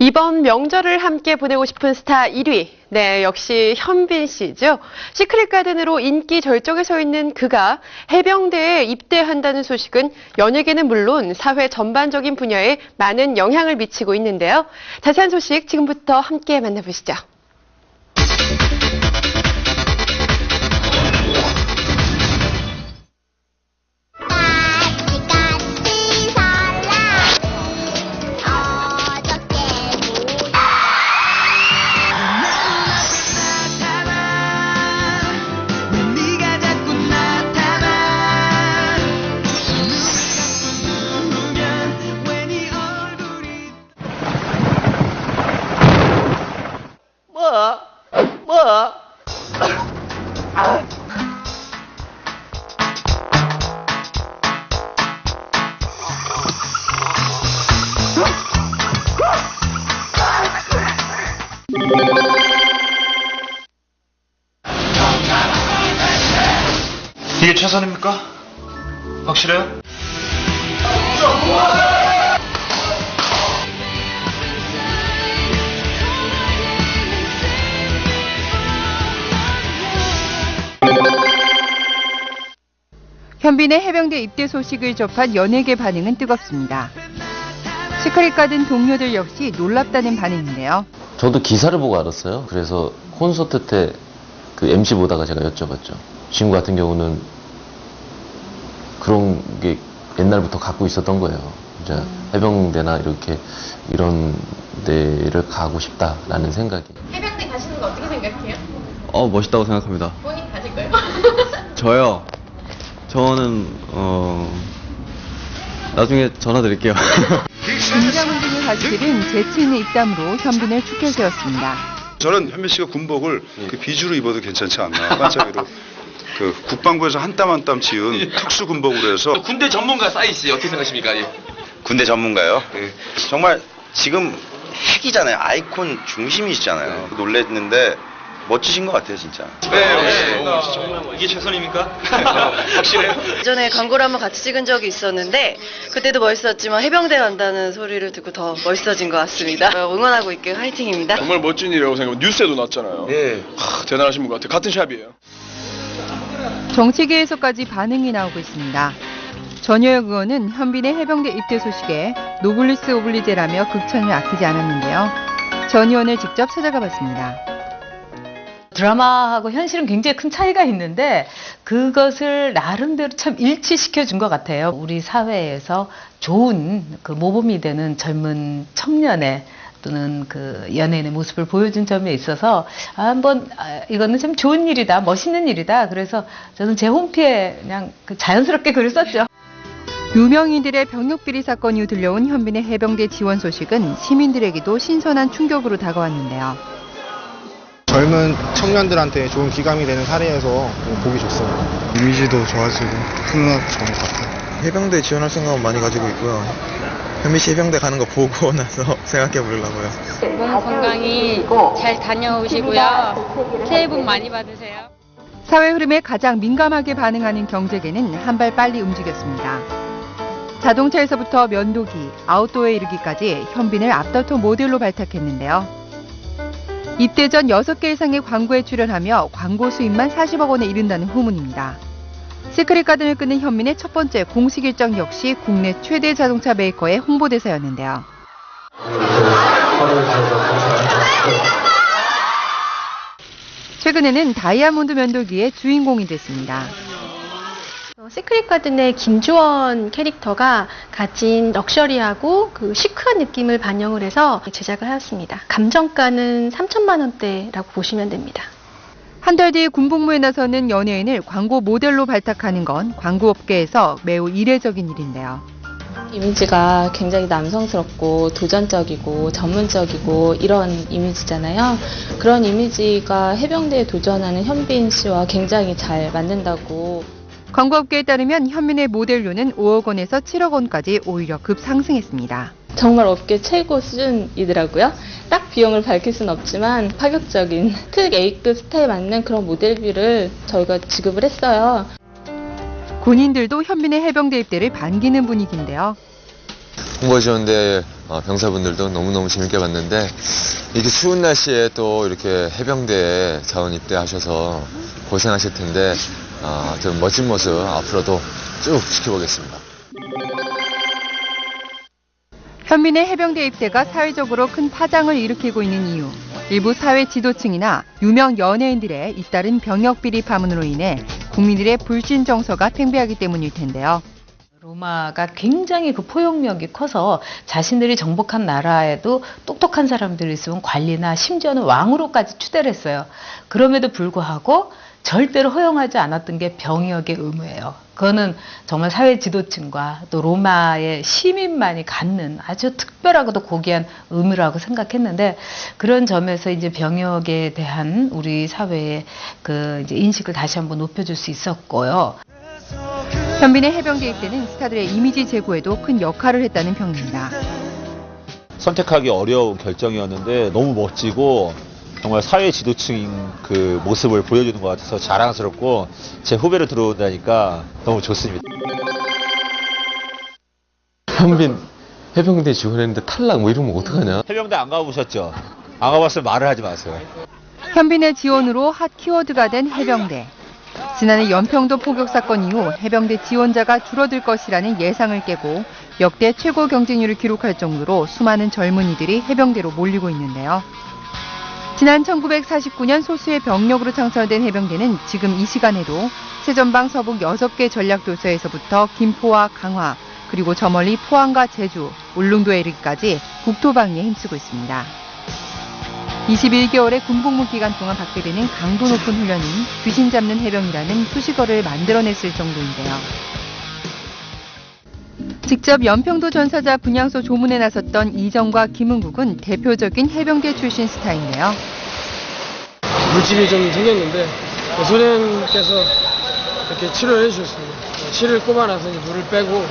이번 명절을 함께 보내고 싶은 스타 1위. 네, 역시 현빈 씨죠. 시크릿 가든으로 인기 절정에 서 있는 그가 해병대에 입대한다는 소식은 연예계는 물론 사회 전반적인 분야에 많은 영향을 미치고 있는데요. 자세한 소식 지금부터 함께 만나보시죠. 이게 최선입니까? 확실해요? 현빈의 해병대 입대 소식을 접한 연예계 반응은 뜨겁습니다. 시크릿 가든 동료들 역시 놀랍다는 반응인데요. 저도 기사를 보고 알았어요. 그래서 콘서트 때 그 MC 보다가 제가 여쭤봤죠. 친구 같은 경우는 그런 게 옛날부터 갖고 있었던 거예요. 이제 해병대나 이렇게 이런 데를 가고 싶다라는 생각이. 해병대 가시는 거 어떻게 생각해요? 멋있다고 생각합니다. 본인 가실 거예요? 저요? 저는 나중에 전화 드릴게요. 김장훈 등의 가족들은 재치 있는 입담으로 현빈을 축켜 세웠습니다. 저는 현빈 씨가 군복을 그 비주로 입어도 괜찮지 않나. 반짝이로 그 국방부에서 한 땀 한 땀 지은 특수 군복으로 해서. 군대 전문가 싸이 씨 어떻게 생각하십니까? 예. 군대 전문가요? 네. 정말 지금 핵이잖아요. 아이콘 중심이시잖아요. 놀랬는데 멋지신 것 같아요, 진짜. 이게 최선입니까? 확실해요? 예전에 광고를 한번 같이 찍은 적이 있었는데 그때도 멋있었지만 해병대 간다는 소리를 듣고 더 멋있어진 것 같습니다. 응원하고 있게 화이팅입니다. 정말 멋진 일이라고 생각합니다. 뉴스에도 났잖아요. 네. 대단하신 분 같아요. 같은 샵이에요. 정치계에서까지 반응이 나오고 있습니다. 전효혁 의원은 현빈의 해병대 입대 소식에 노블리스 오블리제라며 극찬을 아끼지 않았는데요. 전 의원을 직접 찾아가 봤습니다. 드라마하고 현실은 굉장히 큰 차이가 있는데 그것을 나름대로 참 일치시켜 준 것 같아요. 우리 사회에서 좋은 그 모범이 되는 젊은 청년의 또는 그 연예인의 모습을 보여준 점에 있어서 이거는 참 좋은 일이다, 멋있는 일이다. 그래서 저는 제 홈피에 그냥 자연스럽게 글을 썼죠. 유명인들의 병력 비리 사건 이후 들려온 현빈의 해병대 지원 소식은 시민들에게도 신선한 충격으로 다가왔는데요. 젊은 청년들한테 좋은 기감이 되는 사례여서 보기 좋습니다. 이미지도 좋아지고 훈훈하고 좋은 것 같아요. 해병대 지원할 생각은 많이 가지고 있고요. 현빈 씨 해병대 가는 거 보고 나서 생각해 보려고요. 몸 건강히 잘 다녀오시고요. 새해 복 많이 받으세요. 사회 흐름에 가장 민감하게 반응하는 경제계는 한 발 빨리 움직였습니다. 자동차에서부터 면도기, 아웃도어에 이르기까지 현빈을 앞다퉈 모델로 발탁했는데요. 입대 전 6개 이상의 광고에 출연하며 광고 수입만 40억 원에 이른다는 후문입니다. 시크릿 가든을 끄는 현빈의 첫 번째 공식 일정 역시 국내 최대 자동차 메이커의 홍보대사였는데요. 최근에는 다이아몬드 면도기의 주인공이 됐습니다. 시크릿 가든의 김주원 캐릭터가 가진 럭셔리하고 그 시크한 느낌을 반영을 해서 제작을 하였습니다. 감정가는 3천만 원대라고 보시면 됩니다. 한 달 뒤 군복무에 나서는 연예인을 광고 모델로 발탁하는 건 광고업계에서 매우 이례적인 일인데요. 이미지가 굉장히 남성스럽고 도전적이고 전문적이고 이런 이미지잖아요. 그런 이미지가 해병대에 도전하는 현빈 씨와 굉장히 잘 맞는다고. 광고업계에 따르면 현빈의 모델료는 5억 원에서 7억 원까지 오히려 급상승했습니다. 정말 업계 최고 수준이더라고요. 딱 비용을 밝힐 수는 없지만 파격적인 특 A급 스타에 맞는 그런 모델비를 저희가 지급을 했어요. 군인들도 현빈의 해병대 입대를 반기는 분위기인데요. 홍보해 주셨는데 병사분들도 너무너무 재밌게 봤는데 이렇게 추운 날씨에 또 이렇게 해병대에 자원 입대하셔서 고생하실 텐데 좀 멋진 모습 앞으로도 쭉 지켜보겠습니다. 현빈의 해병대 입대가 사회적으로 큰 파장을 일으키고 있는 이유. 일부 사회 지도층이나 유명 연예인들의 잇따른 병역 비리 파문으로 인해 국민들의 불신 정서가 팽배하기 때문일 텐데요. 로마가 굉장히 그 포용력이 커서 자신들이 정복한 나라에도 똑똑한 사람들이 있으면 관리나 심지어는 왕으로까지 추대를 했어요. 그럼에도 불구하고 절대로 허용하지 않았던 게 병역의 의무예요. 그거는 정말 사회 지도층과 또 로마의 시민만이 갖는 아주 특별하고도 고귀한 의무라고 생각했는데, 그런 점에서 이제 병역에 대한 우리 사회의 그 이제 인식을 다시 한번 높여줄 수 있었고요. 현빈의 해병대 입대는 스타들의 이미지 제고에도 큰 역할을 했다는 평입니다. 선택하기 어려운 결정이었는데 너무 멋지고 정말 사회 지도층인 그 모습을 보여주는 것 같아서 자랑스럽고 제 후배로 들어온다니까 너무 좋습니다. 현빈 해병대 지원했는데 탈락 뭐 이러면 어떡하냐? 해병대 안 가보셨죠? 안 가봤으면 말을 하지 마세요. 현빈의 지원으로 핫 키워드가 된 해병대. 지난해 연평도 포격 사건 이후 해병대 지원자가 줄어들 것이라는 예상을 깨고 역대 최고 경쟁률을 기록할 정도로 수많은 젊은이들이 해병대로 몰리고 있는데요. 지난 1949년 소수의 병력으로 창설된 해병대는 지금 이 시간에도 최전방 서북 6개 전략도서에서부터 김포와 강화, 그리고 저 멀리 포항과 제주, 울릉도에 이르기까지 국토방위에 힘쓰고 있습니다. 21개월의 군복무 기간 동안 받게 되는 강도 높은 훈련은 귀신 잡는 해병이라는 수식어를 만들어냈을 정도인데요. 직접 연평도 전사자 분향소 조문에 나섰던 이정과 김은국은 대표적인 해병대 출신 스타인데요. 물집이 좀 생겼는데 소장님께서 이렇게 치료를 해주셨습니다. 실을 꼽아놔서 이제 물을 빼고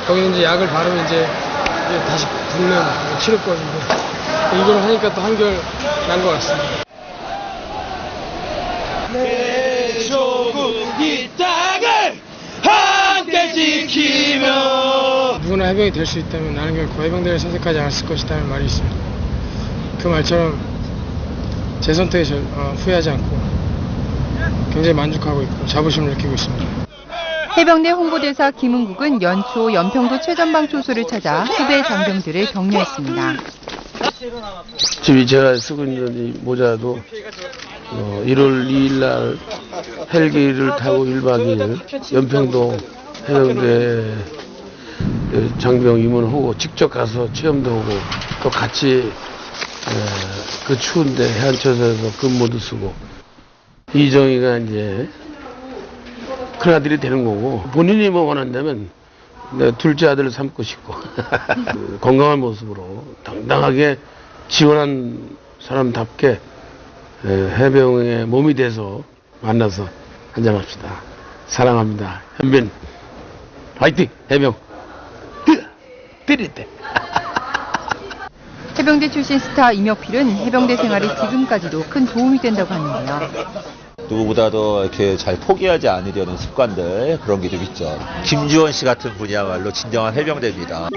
거기는 이제 약을 바르면 이제 다시 붓는 치료법인데 이걸 하니까 또 한결 난 것 같습니다. 내 조국 이 땅을 함께 지키며 누구나 해병이 될 수 있다면 나는 결코 해병대를 선택하지 않았을 것이라는 말이 있습니다. 그 말처럼 제 선택에 후회하지 않고 굉장히 만족하고 있고 자부심을 느끼고 있습니다. 해병대 홍보대사 김은국은 연초 연평도 최전방 초소를 찾아 후배 장병들을 격려했습니다. 지금 제가 쓰고 있는 이 모자도 1월 2일 날 헬기를 타고 1박 2일 연평도 해병대 장병 입문하고 직접 가서 체험도 하고 또 같이 그 추운데 해안초소에서 근무도 쓰고 이정희가 이제 큰아들이 되는 거고 본인이 뭐 원한다면 둘째 아들을 삼고 싶고 건강한 모습으로 당당하게 지원한 사람답게 해병의 몸이 돼서 만나서 한잔합시다. 사랑합니다. 현빈 화이팅! 해병 때릴 해병대 출신 스타 임혁필은 해병대 생활이 지금까지도 큰 도움이 된다고 하는데요. 누구보다도 이렇게 잘 포기하지 않으려는 습관들 그런 게 좀 있죠. 김주원 씨 같은 분이야말로 진정한 해병대입니다.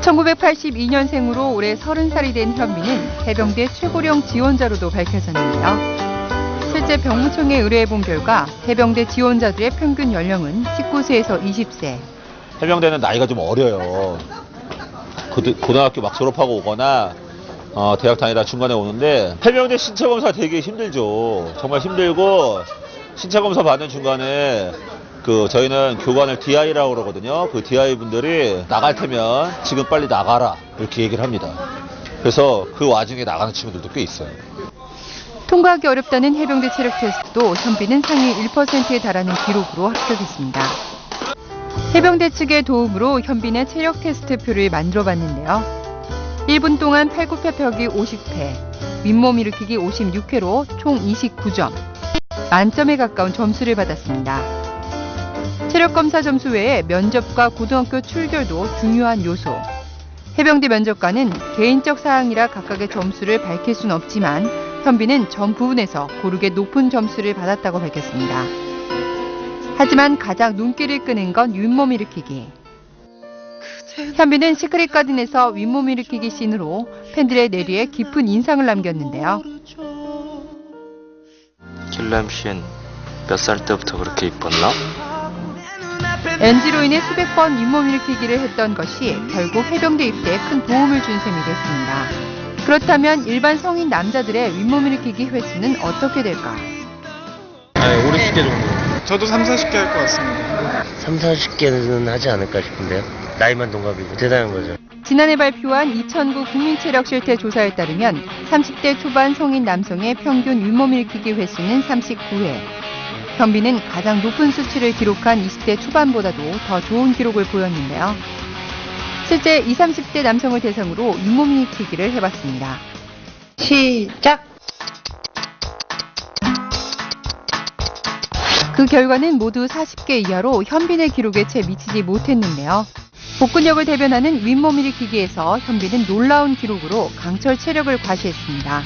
1982년생으로 올해 30살이 된 현빈은 해병대 최고령 지원자로도 밝혀졌는데요. 실제 병무청에 의뢰해본 결과 해병대 지원자들의 평균 연령은 19세에서 20세. 해병대는 나이가 좀 어려요. 고등학교 막 졸업하고 오거나 대학 다니다 중간에 오는데 해병대 신체검사 되게 힘들죠. 정말 힘들고 신체검사 받는 중간에 저희는 교관을 DI라고 그러거든요. 그 DI 분들이 나갈 테면 지금 빨리 나가라 이렇게 얘기를 합니다. 그래서 그 와중에 나가는 친구들도 꽤 있어요. 통과하기 어렵다는 해병대 체력 테스트도 현빈은 상위 1%에 달하는 기록으로 합격했습니다. 해병대 측의 도움으로 현빈의 체력 테스트표를 만들어봤는데요. 1분 동안 팔굽혀펴기 50회, 윗몸 일으키기 56회로 총 29점, 만점에 가까운 점수를 받았습니다. 체력검사 점수 외에 면접과 고등학교 출결도 중요한 요소. 해병대 면접관은 개인적 사항이라 각각의 점수를 밝힐 수는 없지만 현빈은 전 부분에서 고르게 높은 점수를 받았다고 밝혔습니다. 하지만 가장 눈길을 끄는 건 윗몸 일으키기. 현빈은 시크릿 가든에서 윗몸 일으키기 씬으로 팬들의 뇌리에 깊은 인상을 남겼는데요. 길람 씨는 몇 살 때부터 그렇게 이뻤나? NG로 인해 수백 번 윗몸 일으키기를 했던 것이 결국 해병대 입대에 큰 도움을 준 셈이 됐습니다. 그렇다면 일반 성인 남자들의 윗몸 일으키기 횟수는 어떻게 될까? 5, 60개 정도. 저도 3, 40개 할 것 같습니다. 3, 40개는 하지 않을까 싶은데요. 나이만 동갑이고 대단한 거죠. 지난해 발표한 2009 국민체력 실태 조사에 따르면 30대 초반 성인 남성의 평균 윗몸 일으키기 횟수는 39회. 현빈은 가장 높은 수치를 기록한 20대 초반보다도 더 좋은 기록을 보였는데요. 실제 20, 30대 남성을 대상으로 윗몸 일으키기를 해봤습니다. 시작! 그 결과는 모두 40개 이하로 현빈의 기록에 채 미치지 못했는데요. 복근력을 대변하는 윗몸 일으키기에서 현빈은 놀라운 기록으로 강철 체력을 과시했습니다.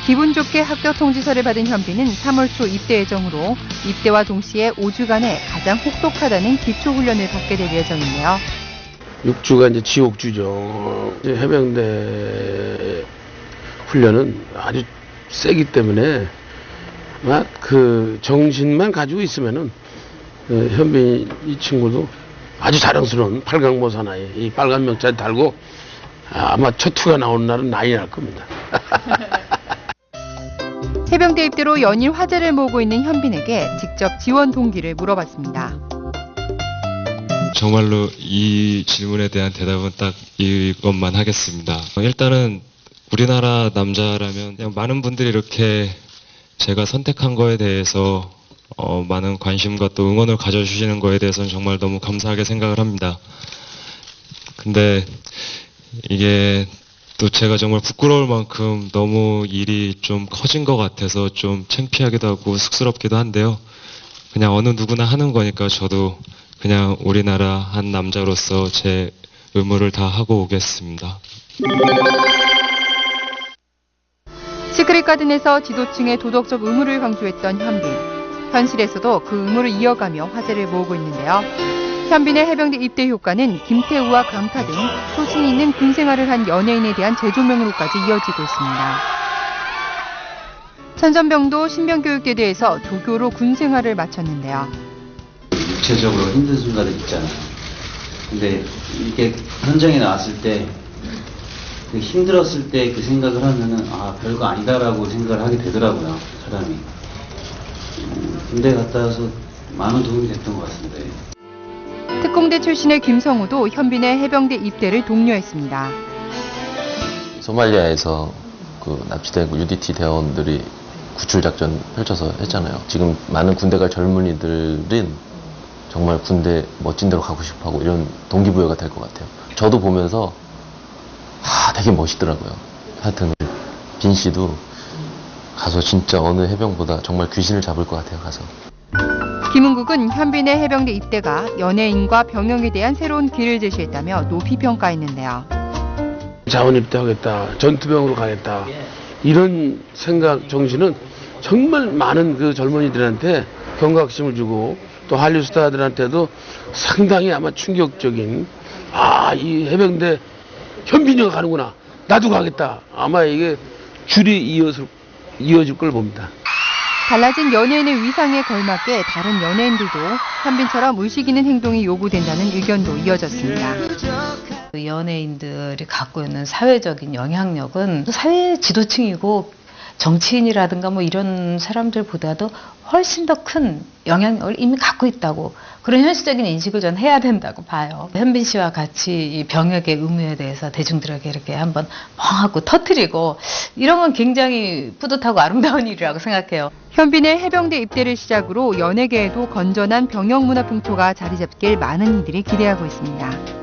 기분 좋게 합격 통지서를 받은 현빈은 3월 초 입대 예정으로 입대와 동시에 5주간의 가장 혹독하다는 기초훈련을 받게 될 예정인데요. 6주가 이제 지옥주죠. 이제 해병대 훈련은 아주 세기 때문에 막 그 정신만 가지고 있으면은 현빈 이 친구도 아주 자랑스러운 팔강모 사나이 이 빨간 명찰 달고 아마 첫 투가 나오는 날은 난리 날 겁니다. 해병대 입대로 연일 화제를 모으고 있는 현빈에게 직접 지원 동기를 물어봤습니다. 정말로 이 질문에 대한 대답은 딱 이것만 하겠습니다. 일단은 우리나라 남자라면 그냥 많은 분들이 이렇게 제가 선택한 거에 대해서 많은 관심과 또 응원을 가져주시는 거에 대해서는 정말 너무 감사하게 생각을 합니다. 근데 이게 또 제가 정말 부끄러울 만큼 너무 일이 좀 커진 것 같아서 좀 창피하기도 하고 쑥스럽기도 한데요. 그냥 어느 누구나 하는 거니까 저도 그냥 우리나라 한 남자로서 제 의무를 다 하고 오겠습니다. 시크릿 가든에서 지도층의 도덕적 의무를 강조했던 현빈. 현실에서도 그 의무를 이어가며 화제를 모으고 있는데요. 현빈의 해병대 입대 효과는 김태우와 강타 등 소신 있는 군 생활을 한 연예인에 대한 재조명으로까지 이어지고 있습니다. 천전병도 신병교육대대에서 조교로 군 생활을 마쳤는데요. 육체적으로 힘든 순간들 있잖아요. 근데 이렇게 현장에 나왔을 때 힘들었을 때 그 생각을 하면은 아 별거 아니다라고 생각을 하게 되더라고요 사람이. 군대 갔다 와서 많은 도움이 됐던 것 같습니다. 특공대 출신의 김성우도 현빈의 해병대 입대를 독려했습니다. 소말리아에서 그 납치된 UDT 대원들이 구출 작전 펼쳐서 했잖아요. 지금 많은 군대 갈 젊은이들은 정말 군대 멋진 데로 가고 싶어하고 이런 동기부여가 될 것 같아요. 저도 보면서 되게 멋있더라고요. 하여튼 빈 씨도 가서 진짜 어느 해병보다 정말 귀신을 잡을 것 같아요. 가서. 김은국은 현빈의 해병대 입대가 연예인과 병영에 대한 새로운 길을 제시했다며 높이 평가했는데요. 자원 입대하겠다, 전투병으로 가겠다 이런 생각 정신은 정말 많은 그 젊은이들한테 경각심을 주고 또 한류 스타들한테도 상당히 아마 충격적인 이 해병대 현빈이가 가는구나 나도 가겠다 아마 이게 줄이 이어질 걸 봅니다. 달라진 연예인의 위상에 걸맞게 다른 연예인들도 현빈처럼 의식 있는 행동이 요구된다는 의견도 이어졌습니다. 연예인들이 갖고 있는 사회적인 영향력은 사회 지도층이고 정치인이라든가 뭐 이런 사람들보다도 훨씬 더 큰 영향력을 이미 갖고 있다고 그런 현실적인 인식을 전 해야 된다고 봐요. 현빈 씨와 같이 이 병역의 의무에 대해서 대중들에게 이렇게 한번 멍하고 터뜨리고 이런 건 굉장히 뿌듯하고 아름다운 일이라고 생각해요. 현빈의 해병대 입대를 시작으로 연예계에도 건전한 병역 문화 풍토가 자리 잡길 많은 이들이 기대하고 있습니다.